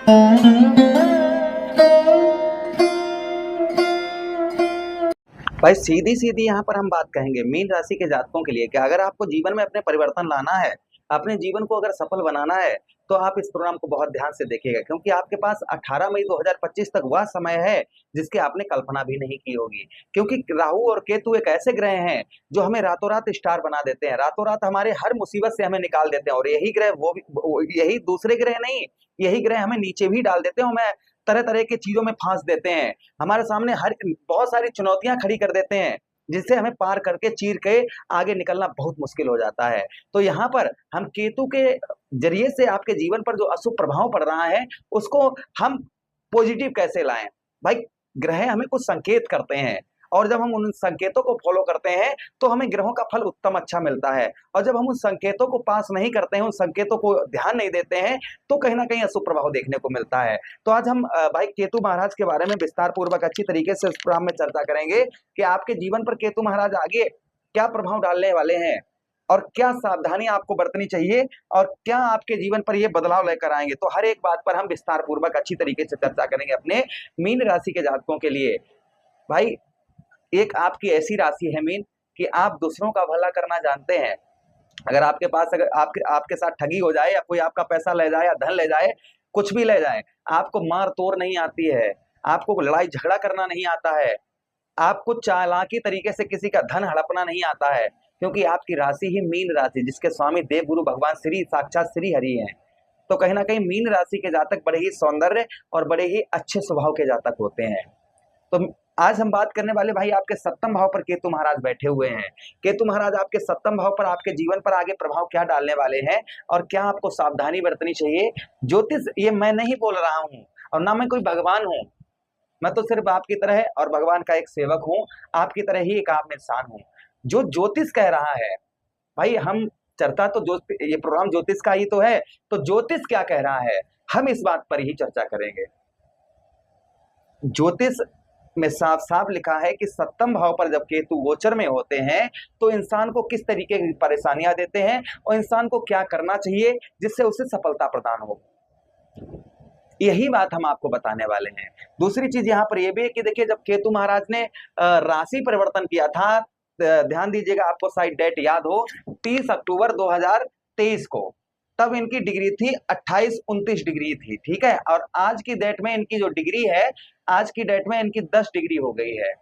भाई सीधी सीधी यहाँ पर हम बात कहेंगे मीन राशि के जातकों के लिए कि अगर आपको जीवन में अपने परिवर्तन लाना है, अपने जीवन को अगर सफल बनाना है, तो आप इस प्रोग्राम को बहुत ध्यान से देखिएगा, क्योंकि आपके पास 18 मई 2025 तक वह समय है जिसकी आपने कल्पना भी नहीं की होगी। क्योंकि राहु और केतु एक ऐसे ग्रह हैं जो हमें रातों रात स्टार बना देते हैं, रातों रात हमारे हर मुसीबत से हमें निकाल देते हैं। और यही ग्रह यही दूसरे ग्रह नहीं, यही ग्रह हमें नीचे भी डाल देते हैं, हमें तरह तरह की चीजों में फांस देते हैं, हमारे सामने हर बहुत सारी चुनौतियां खड़ी कर देते हैं, जिससे हमें पार करके चीर के आगे निकलना बहुत मुश्किल हो जाता है। तो यहाँ पर हम केतु के जरिए से आपके जीवन पर जो अशुभ प्रभाव पड़ रहा है उसको हम पॉजिटिव कैसे लाएं। भाई ग्रह हमें कुछ संकेत करते हैं, और जब हम उन संकेतों को फॉलो करते हैं तो हमें ग्रहों का फल उत्तम अच्छा मिलता है। और जब हम उन संकेतों को पास नहीं करते हैं, उन संकेतों को ध्यान नहीं देते हैं, तो कहीं ना कहीं अशुभ प्रभाव देखने को मिलता है। तो आज हम भाई केतु महाराज के बारे में विस्तार पूर्वक अच्छी तरीके से इस प्रोग्राम में चर्चा करेंगे कि आपके जीवन पर केतु महाराज आगे क्या प्रभाव डालने वाले हैं, और क्या सावधानी आपको बरतनी चाहिए, और क्या आपके जीवन पर ये बदलाव लेकर आएंगे। तो हर एक बात पर हम विस्तार पूर्वक अच्छी तरीके से चर्चा करेंगे अपने मीन राशि के जातकों के लिए। भाई एक आपकी ऐसी राशि है मीन कि आप दूसरों का भला करना जानते हैं। अगर आपके पास अगर आपके साथ ठगी हो जाए, या कोई आपका पैसा ले जाए, या धन ले जाए, कुछ भी ले जाए, आपको मार तोड़ नहीं आती है, आपको लड़ाई झगड़ा करना नहीं आता है, आपको चालाकी तरीके से किसी का धन हड़पना नहीं आता है, क्योंकि आपकी राशि ही मीन राशि, जिसके स्वामी देव गुरु भगवान श्री साक्षात श्री हरि हैं। तो कहीं ना कहीं मीन राशि के जातक बड़े ही सौंदर्य और बड़े ही अच्छे स्वभाव के जातक होते हैं। तो आज हम बात करने वाले भाई आपके सप्तम भाव पर केतु महाराज बैठे हुए हैं। केतु महाराज आपके सप्तम भाव पर आपके जीवन पर आगे प्रभाव क्या डालने वाले हैं, और क्या आपको सावधानी बरतनी चाहिए। ज्योतिष ये मैं नहीं बोल रहा हूँ, और ना मैं कोई भगवान हूँ, मैं तो सिर्फ आपकी तरह और भगवान का एक सेवक हूँ, आपकी तरह ही एक आम इंसान हूँ। जो ज्योतिष कह रहा है भाई, हम चर्चा तो ये प्रोग्राम ज्योतिष का ही तो है, तो ज्योतिष क्या कह रहा है हम इस बात पर ही चर्चा करेंगे। ज्योतिष में साफ साफ लिखा है कि सप्तम भाव पर जब केतु गोचर में होते हैं तो इंसान को किस तरीके की परेशानियां देते हैं, और इंसान को क्या करना चाहिए जिससे उसे सफलता प्रदान हो, यही बात हम आपको बताने वाले हैं। दूसरी चीज यहाँ पर यह भी है कि देखिए, जब केतु महाराज ने राशि परिवर्तन किया था, ध्यान दीजिएगा, आपको शायद डेट याद हो, 30 अक्टूबर 2023 को, तब इनकी डिग्री थी 28-29 डिग्री थी, ठीक है। और आज की डेट में इनकी जो डिग्री है, आज की डेट में इनकी 10 डिग्री हो गई है।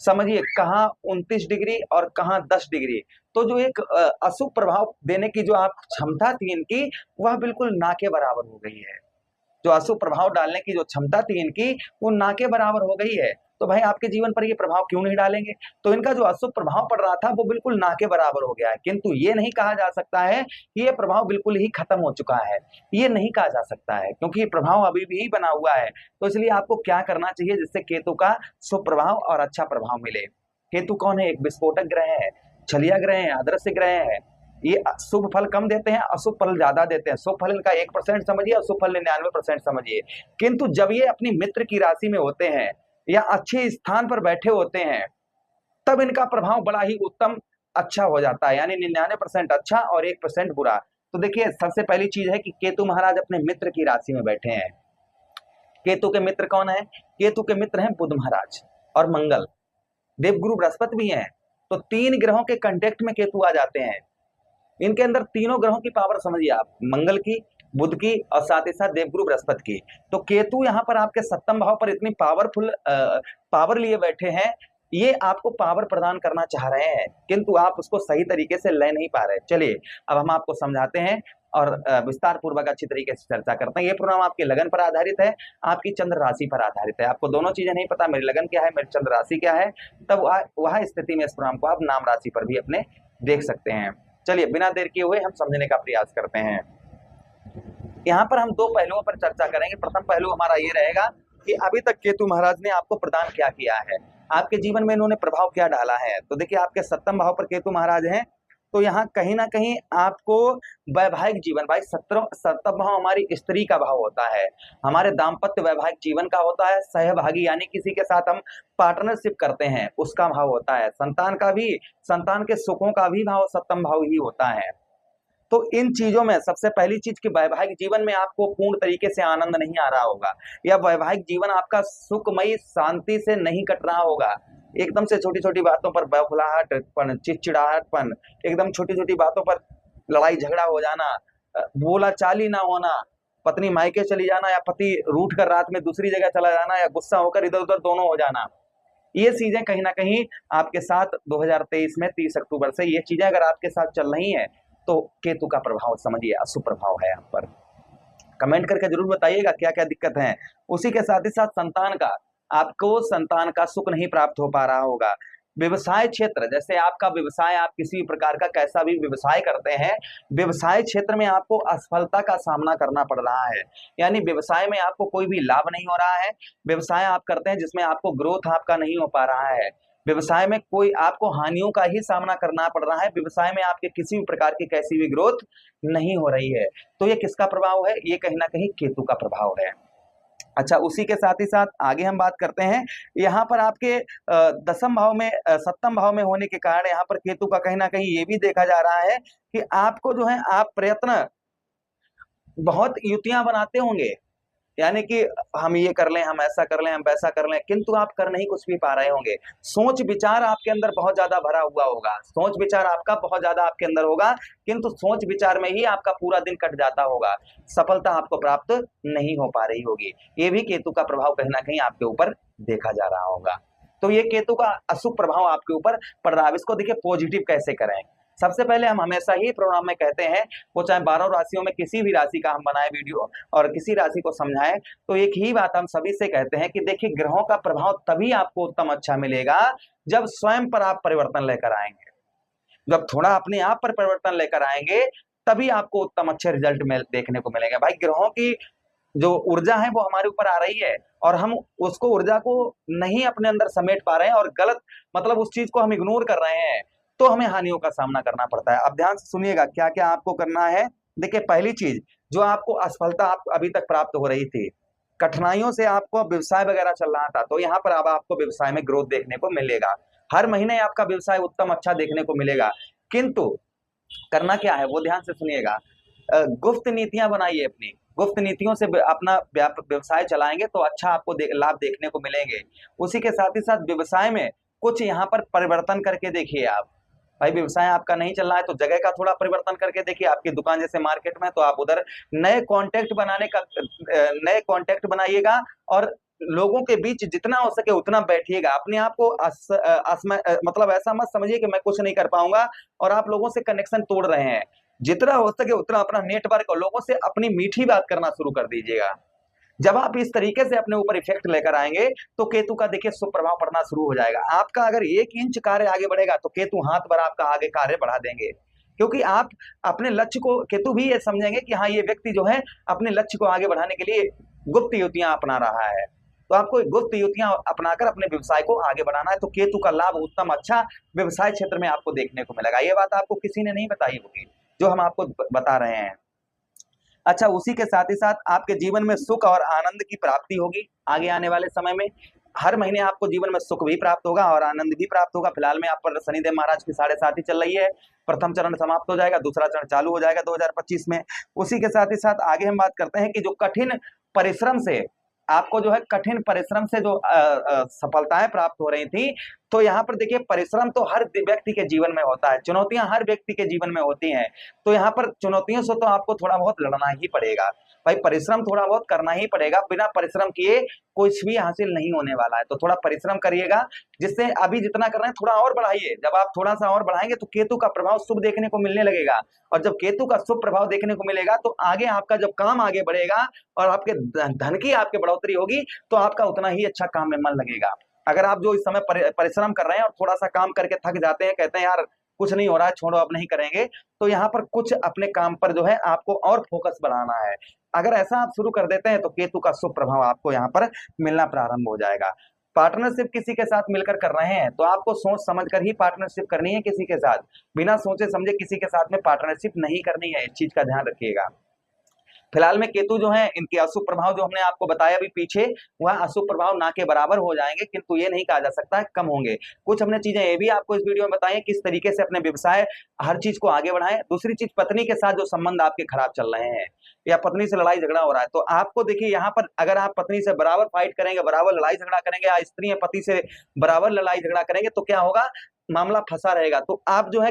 समझिए, कहाँ 29 डिग्री और कहाँ 10 डिग्री। तो जो एक अशुभ प्रभाव देने की जो आप क्षमता थी इनकी, वह बिल्कुल ना के बराबर हो गई है। जो अशुभ प्रभाव डालने की जो क्षमता थी इनकी, वो ना के बराबर हो गई है। तो भाई आपके जीवन पर ये प्रभाव क्यों नहीं डालेंगे। तो इनका जो अशुभ प्रभाव पड़ रहा था वो बिल्कुल ना के बराबर हो गया है। किंतु ये नहीं कहा जा सकता है कि ये प्रभाव बिल्कुल ही खत्म हो चुका है, ये नहीं कहा जा सकता है, क्योंकि ये प्रभाव अभी भी बना हुआ है। तो इसलिए आपको क्या करना चाहिए जिससे केतु का शुभ प्रभाव और अच्छा प्रभाव मिले। केतु कौन है? एक विस्फोटक ग्रह है, छलिया ग्रह है, अदृश्य ग्रह है। ये शुभ फल कम देते हैं, अशुभ फल ज्यादा देते हैं। शुभ फल इनका 1% समझिए, अशुभ फल 99% समझिए। किंतु जब ये अपनी मित्र की राशि में होते हैं या अच्छे स्थान पर बैठे होते हैं, तब इनका प्रभाव बड़ा ही उत्तम अच्छा हो जाता है, यानी 99% अच्छा और 1% बुरा। तो देखिए, सबसे पहली चीज है कि केतु महाराज अपने मित्र की राशि में बैठे हैं। केतु के मित्र कौन है? केतु के मित्र हैं बुध महाराज और मंगल, देवगुरु बृहस्पति भी हैं। तो 3 ग्रहों के कंटेक्ट में केतु आ जाते हैं। इनके अंदर तीनों ग्रहों की पावर समझिए आप, मंगल की, बुध की और साथ ही साथ देवगुरु बृहस्पति की। तो केतु यहाँ पर आपके सप्तम भाव पर इतनी पावरफुल पावर लिए बैठे हैं, ये आपको पावर प्रदान करना चाह रहे हैं, किंतु आप उसको सही तरीके से ले नहीं पा रहे। चलिए अब हम आपको समझाते हैं और विस्तार पूर्वक अच्छी तरीके से चर्चा करते हैं। ये प्रोग्राम आपके लगन पर आधारित है, आपकी चंद्र राशि पर आधारित है। आपको दोनों चीजें नहीं पता, मेरी लगन क्या है, मेरी चंद्र राशि क्या है, तब वह स्थिति में इस प्रोग्राम को आप नाम राशि पर भी अपने देख सकते हैं। चलिए बिना देर किए हुए हम समझने का प्रयास करते हैं। यहाँ पर हम 2 पहलुओं पर चर्चा करेंगे। प्रथम पहलू हमारा ये रहेगा कि अभी तक केतु महाराज ने आपको प्रदान क्या किया है, आपके जीवन में इन्होंने प्रभाव क्या डाला है। तो देखिए, आपके सप्तम भाव पर केतु महाराज हैं, तो यहाँ कहीं ना कहीं आपको वैवाहिक जीवन, भाई सप्तम भाव हमारी स्त्री का भाव होता है, हमारे दाम्पत्य वैवाहिक जीवन का होता है। सहभागी यानी किसी के साथ हम पार्टनरशिप करते हैं, उसका भाव होता है। संतान का भी, संतान के सुखों का भी भाव सप्तम भाव ही होता है। तो इन चीजों में सबसे पहली चीज कि वैवाहिक जीवन में आपको पूर्ण तरीके से आनंद नहीं आ रहा होगा, या वैवाहिक जीवन आपका सुखमयी शांति से नहीं कट रहा होगा। एकदम से छोटी छोटी बातों पर बौखलाहटपन, चिड़चिड़ाहटपन, एकदम छोटी छोटी बातों पर लड़ाई झगड़ा हो जाना, बोला चाली ना होना, पत्नी मायके चली जाना या पति रूठ कर रात में दूसरी जगह चला जाना या गुस्सा होकर इधर उधर दोनों हो जाना, ये चीजें कहीं ना कहीं आपके साथ 2023 में 30 अक्टूबर से ये चीजें अगर आपके साथ चल रही हैं तो केतु का प्रभाव समझिए, अशुभ प्रभाव है आप पर। कमेंट करके जरूर बताइएगा क्या क्या दिक्कत है। उसी के साथ ही साथ संतान का, आपको संतान का सुख नहीं प्राप्त हो पा रहा होगा। व्यवसाय क्षेत्र, जैसे आपका व्यवसाय, आप किसी भी प्रकार का कैसा भी व्यवसाय करते हैं, व्यवसाय क्षेत्र में आपको असफलता का सामना करना पड़ रहा है, यानी व्यवसाय में आपको कोई भी लाभ नहीं हो रहा है। व्यवसाय आप करते हैं जिसमें आपको ग्रोथ आपका नहीं हो पा रहा है, व्यवसाय में कोई आपको हानियों का ही सामना करना पड़ रहा है, व्यवसाय में आपके किसी भी प्रकार की कैसी भी ग्रोथ नहीं हो रही है। तो ये किसका प्रभाव है? ये कहीं ना कहीं केतु का प्रभाव है। अच्छा, उसी के साथ ही साथ आगे हम बात करते हैं, यहाँ पर आपके दसम भाव में, सप्तम भाव में होने के कारण यहाँ पर केतु का कहीं ना कहीं ये भी देखा जा रहा है कि आपको जो है, आप प्रयत्न बहुत युतियां बनाते होंगे, यानी कि हम ये कर लें, हम ऐसा कर लें, हम वैसा कर लें, किंतु आप कर नहीं कुछ भी पा रहे होंगे। सोच विचार आपके अंदर बहुत ज्यादा भरा हुआ होगा, सोच विचार आपका बहुत ज्यादा आपके अंदर होगा, किंतु सोच विचार में ही आपका पूरा दिन कट जाता होगा, सफलता आपको प्राप्त नहीं हो पा रही होगी। ये भी केतु का प्रभाव कहीं ना कहीं आपके ऊपर देखा जा रहा होगा। तो ये केतु का अशुभ प्रभाव आपके ऊपर पड़ रहा है। इसको देखिए पॉजिटिव कैसे करें। सबसे पहले हम हमेशा ही प्रोग्राम में कहते हैं, वो चाहे 12 राशियों में किसी भी राशि का हम बनाए वीडियो और किसी राशि को समझाएं, तो एक ही बात हम सभी से कहते हैं कि देखिए, ग्रहों का प्रभाव तभी आपको उत्तम अच्छा मिलेगा जब स्वयं पर आप परिवर्तन लेकर आएंगे, जब थोड़ा अपने आप पर परिवर्तन लेकर आएंगे तभी आपको उत्तम अच्छे रिजल्ट देखने को मिलेंगे। भाई, ग्रहों की जो ऊर्जा है वो हमारे ऊपर आ रही है और हम उसको ऊर्जा को नहीं अपने अंदर समेट पा रहे हैं और गलत, मतलब उस चीज को हम इग्नोर कर रहे हैं, तो हमें हानियों का सामना करना पड़ता है। अब ध्यान से सुनिएगा क्या क्या आपको करना है। देखिए, पहली चीज, जो आपको असफलता आप अभी तक प्राप्त हो रही थी, कठिनाइयों से आपको व्यवसाय वगैरह चल रहा था, तो यहाँ पर अब आपको व्यवसाय में ग्रोथ देखने को मिलेगा। हर महीने आपका व्यवसाय उत्तम अच्छा देखने को मिलेगा, किंतु करना क्या है वो ध्यान से सुनिएगा। गुप्त नीतियां बनाइए अपनी, गुप्त नीतियों से अपना व्यवसाय चलाएंगे तो अच्छा आपको लाभ देखने को मिलेंगे। उसी के साथ ही साथ व्यवसाय में कुछ यहाँ पर परिवर्तन करके देखिए आप। भाई, व्यवसाय आपका नहीं चल रहा है तो जगह का थोड़ा परिवर्तन करके देखिए। आपकी दुकान जैसे मार्केट में, तो आप उधर नए कॉन्टेक्ट बनाइएगा और लोगों के बीच जितना हो सके उतना बैठिएगा। अपने आप को मतलब ऐसा मत समझिए कि मैं कुछ नहीं कर पाऊंगा और आप लोगों से कनेक्शन तोड़ रहे हैं। जितना हो सके उतना अपना नेटवर्क और लोगों से अपनी मीठी बात करना शुरू कर दीजिएगा। जब आप इस तरीके से अपने ऊपर इफेक्ट लेकर आएंगे तो केतु का देखिए सुप्रभाव पड़ना शुरू हो जाएगा। आपका अगर 1 इंच कार्य आगे बढ़ेगा तो केतु हाथ भर आपका आगे कार्य बढ़ा देंगे, क्योंकि आप अपने लक्ष्य को, केतु भी ये समझेंगे कि हाँ, ये व्यक्ति जो है अपने लक्ष्य को आगे बढ़ाने के लिए गुप्त युतियां अपना रहा है, तो आपको गुप्त युतियां अपनाकर अपने व्यवसाय को आगे बढ़ाना है। तो केतु का लाभ उत्तम अच्छा व्यवसाय क्षेत्र में आपको देखने को मिलेगा। ये बात आपको किसी ने नहीं बताई होगी, जो हम आपको बता रहे हैं। अच्छा, उसी के साथ ही साथ आपके जीवन में सुख और आनंद की प्राप्ति होगी आगे आने वाले समय में। हर महीने आपको जीवन में सुख भी प्राप्त होगा और आनंद भी प्राप्त होगा। फिलहाल में आप पर शनिदेव महाराज की 7.5 चल रही है, प्रथम चरण समाप्त हो जाएगा, दूसरा चरण चालू हो जाएगा 2025 में। उसी के साथ ही साथ आगे हम बात करते हैं कि जो कठिन परिश्रम से आपको जो है, कठिन परिश्रम से जो सफलताएं प्राप्त हो रही थी, तो यहाँ पर देखिए, परिश्रम तो हर व्यक्ति के जीवन में होता है, चुनौतियां हर व्यक्ति के जीवन में होती हैं, तो यहाँ पर चुनौतियों से तो आपको थोड़ा बहुत लड़ना ही पड़ेगा। भाई, परिश्रम थोड़ा बहुत करना ही पड़ेगा, बिना परिश्रम किए कुछ भी हासिल नहीं होने वाला है। तो थोड़ा परिश्रम करिएगा, जिससे अभी जितना कर रहे हैं थोड़ा और बढ़ाइए। जब आप थोड़ा सा और बढ़ाएंगे तो केतु का प्रभाव शुभ देखने को मिलने लगेगा, और जब केतु का शुभ प्रभाव देखने को मिलेगा तो आगे आपका जब काम आगे बढ़ेगा और आपके धन की आपके बढ़ोतरी होगी, तो आपका उतना ही अच्छा काम में मन लगेगा। अगर आप जो इस समय परिश्रम कर रहे हैं और थोड़ा सा काम करके थक जाते हैं, कहते हैं यार कुछ नहीं हो रहा है, छोड़ो अब नहीं करेंगे, तो यहाँ पर कुछ अपने काम पर जो है आपको और फोकस बढ़ाना है। अगर ऐसा आप शुरू कर देते हैं तो केतु का शुभ प्रभाव आपको यहाँ पर मिलना प्रारंभ हो जाएगा। पार्टनरशिप किसी के साथ मिलकर कर रहे हैं तो आपको सोच समझ कर ही पार्टनरशिप करनी है किसी के साथ, बिना सोचे समझे किसी के साथ में पार्टनरशिप नहीं करनी है, इस चीज का ध्यान रखिएगा। फिलहाल में केतु जो है, इनके अशुभ प्रभाव जो हमने आपको बताया अभी पीछे, वह अशुभ प्रभाव ना के बराबर हो जाएंगे, किंतु ये नहीं कहा जा सकता कम होंगे। कुछ हमने चीजें ये भी आपको इस वीडियो में बताई किस तरीके से अपने व्यवसाय हर चीज को आगे बढ़ाएं। दूसरी चीज, पत्नी के साथ जो संबंध आपके खराब चल रहे हैं या पत्नी से लड़ाई झगड़ा हो रहा है, तो आपको देखिए यहाँ पर अगर आप पत्नी से बराबर फाइट करेंगे, बराबर लड़ाई झगड़ा करेंगे, या स्त्री या पति से बराबर लड़ाई झगड़ा करेंगे, तो क्या होगा, मामला फंसा रहेगा। तो आप जो है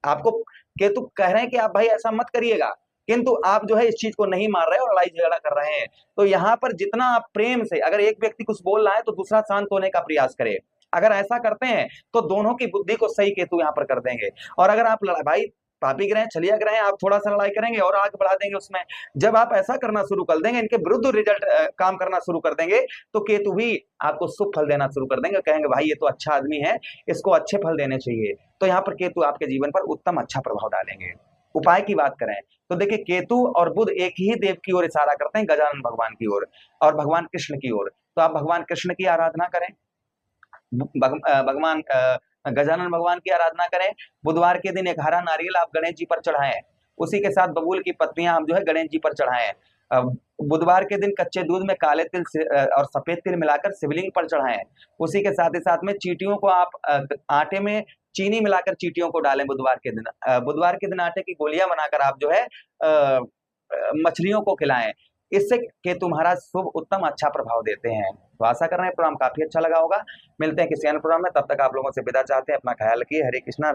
आपको केतु कह रहे हैं कि आप भाई ऐसा मत करिएगा, किंतु आप जो है इस चीज को नहीं मार रहे और लड़ाई झगड़ा कर रहे हैं। तो यहाँ पर जितना आप प्रेम से, अगर एक व्यक्ति कुछ बोल रहा है तो दूसरा शांत होने का प्रयास करे, अगर ऐसा करते हैं तो दोनों की बुद्धि को सही केतु यहाँ पर कर देंगे। और अगर आप भाई पापी ग्रह छलिया ग्रह, आप थोड़ा सा लड़ाई करेंगे और आगे बढ़ा देंगे उसमें, जब आप ऐसा करना शुरू कर देंगे, इनके विरुद्ध रिजल्ट काम करना शुरू कर देंगे, तो केतु भी आपको शुभ फल देना शुरू कर देंगे, कहेंगे भाई ये तो अच्छा आदमी है, इसको अच्छे फल देने चाहिए। तो यहाँ पर केतु आपके जीवन पर उत्तम अच्छा प्रभाव डालेंगे। उपाय की बात करें तो देखिए, केतु और बुध एक ही देव की ओर इशारा करते हैं, गजानन भगवान की ओर और भगवान कृष्ण की ओर। तो आप भगवान कृष्ण की आराधना करें, भगवान गजानन भगवान की आराधना करें। बुधवार के दिन एक हरा नारियल आप गणेश जी पर चढ़ाएं, उसी के साथ बबूल की पत्तियां आप जो है गणेश जी पर चढ़ाएं। बुधवार के दिन कच्चे दूध में काले तिल और सफेद तिल मिलाकर शिवलिंग पर चढ़ाएं। उसी के साथ ही साथ में चींटियों को आप आटे में चीनी मिलाकर चींटियों को डालें बुधवार के दिन। बुधवार के दिन आटे की गोलियां बनाकर आप जो है मछलियों को खिलाएं। इससे केतु महाराज शुभ उत्तम अच्छा प्रभाव देते हैं। तो आशा कर रहे हैं प्रोग्राम काफी अच्छा लगा होगा। मिलते हैं किसी अन्य प्रोग्राम में, तब तक आप लोगों से विदा चाहते हैं। अपना ख्याल रखिए। हरे कृष्णा।